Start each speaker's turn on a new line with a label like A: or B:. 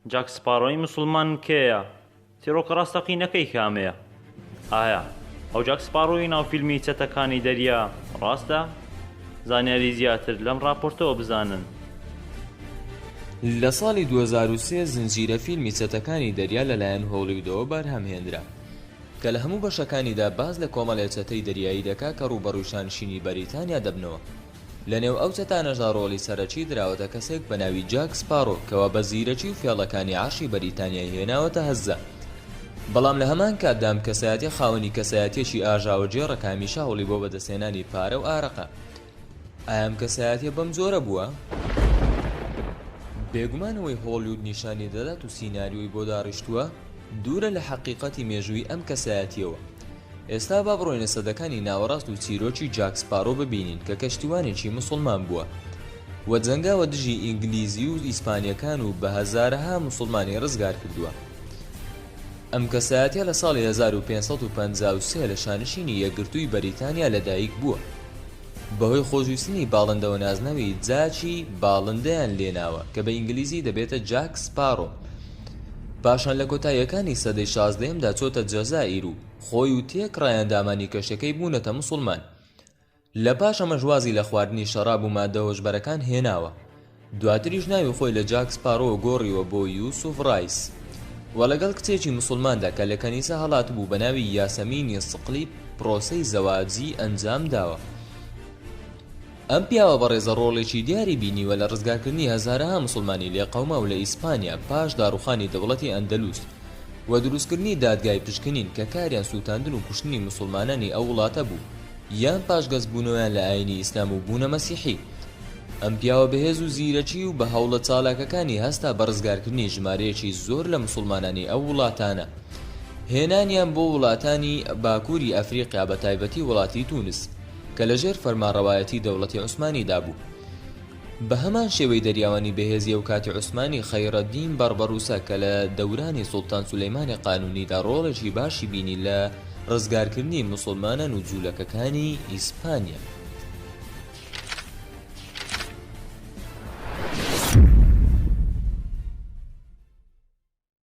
A: جاک سپارۆی موسڵمان کێیە؟ تیرۆکە ڕاستەقینەکەی کامەیە؟ ئایا ئەو جاک سپارۆی ناو فیلمی چەتەکانی دەریا ڕاستە؟ زانیاری زیاتر لەم ڕاپۆرتەوە بزانن.
B: لە ساڵی 2003 زنجیرە فیلمی چەتەکانی دەریا لەلایەن هۆلیوودەوە بەرهەمهێنرا کە لە هەموو بەشەکانیدا باز لە کۆمەڵە چەتەی دەریایی دەکا کە ڕوبەڕووی شانشینی بەریتانیا دەبنەوە. لە نێو ئەو چەتانەشدا ڕۆڵی سەرەکی دراوەتە کەسێک بە ناوی جاک سپارۆ کەوا بە زیرەکی و فێڵەکانی عاشی بەریتانیای هێناوەتە هەزە. بەڵام لە هەمان کاتدام کەسایەتی خاوەنی کەسایەتیەکی ئاژاوەجێڕە هەمیشە هەوڵی بۆ بەدەستێنانی پارە و ئارەقە. ئایام کەسایەتیە بەم جۆرە بووە؟ بێگومانەوەی هۆلیوود نیشانی دەدات و سیناریۆی بۆ داڕیشتووە دوورە لە حەقیقەتی مێژووی ئەم کەسایەتیەوە. ئێستا با بڕۆینە سەدەکانی ناوەڕاست و چیرۆکی جاک سپارۆ ببینین کە کەشتیوانێکی موسڵمان بووە و جەنگاوە دژی ئینگلیزی و ئیسپانیەکان و بە هەزارەها موسڵمانی ڕزگار کردووە. ئەم کەسایەتیە لە ساڵی 1553 لە شانشینی یەکگرتووی بەریتانیا لەدایک بووە. بەهۆی خۆشویستنی باڵندەوە نازنەوەی جاکی باڵندەیان لێناوە کە بە ئینگلیزی دەبێتە جاک سپارۆ. پاشان لە کۆتاییەکانی سەدەی 16دا چۆتە جەزائیر و خۆی و تێکڕایان دامانی کەشەکەی بوونەتە موسڵمان. لە پاش ئەمەش وازی لە خواردنی شەراب و مادە هۆشبەرەکان هێناوە. دواتریش ناوی خۆی لە جاک سپارۆ گۆڕیوە بۆ یوسف ڕایس و لەگەڵ کچێکی موسڵماندا کە لە کەنیسە هەڵات بوو بە ناوی یاسەمینی سقلی پرۆسەی زەواجی ئەنجام داوە. ئەم پیاوە بەڕێزە ڕۆڵێکی دیاری بینیوە لە ڕزگارکردنی هەزارەها موسڵمانی لێ قەوما و لە ئیسپانیا پاش داڕوخانی دەوڵەتی ئەندەلوس و دروستکردنی دادگای پشکنین کە کاریان سووتاندن و کوشتنی موسڵمانانی ئەو وڵاتە بوو یان پاش گەزبوونەوەیان لە ئاینی ئیسلام و بوونە مەسیحی. ئەم پیاوە بەهێز و زیرەکی و بە هەوڵە چالاکەکانی هەستا بە ڕزگارکردنی ژمارەیەکی زۆر لە موسڵمانانی ئەو وڵاتانە، هێنانیان بۆ وڵاتانی باکووری ئەفریقیا بە تایبەتی وڵاتی تونس کە لەژێر فەرمانڕەوایەتی دەوڵەتی عوسمانیدا بوو. بە هەمان شێوەی دەریاوانی بەهێزیە و کاتی عوسمانی خەیڕەدین بەربەروسە کە لە دەورانی سوڵتان سولەیمانی قانونیدا ڕۆڵێکی باشی بینی لە ڕزگارکردنی موسڵمانان و جوولەکەکانی ئیسپانیا.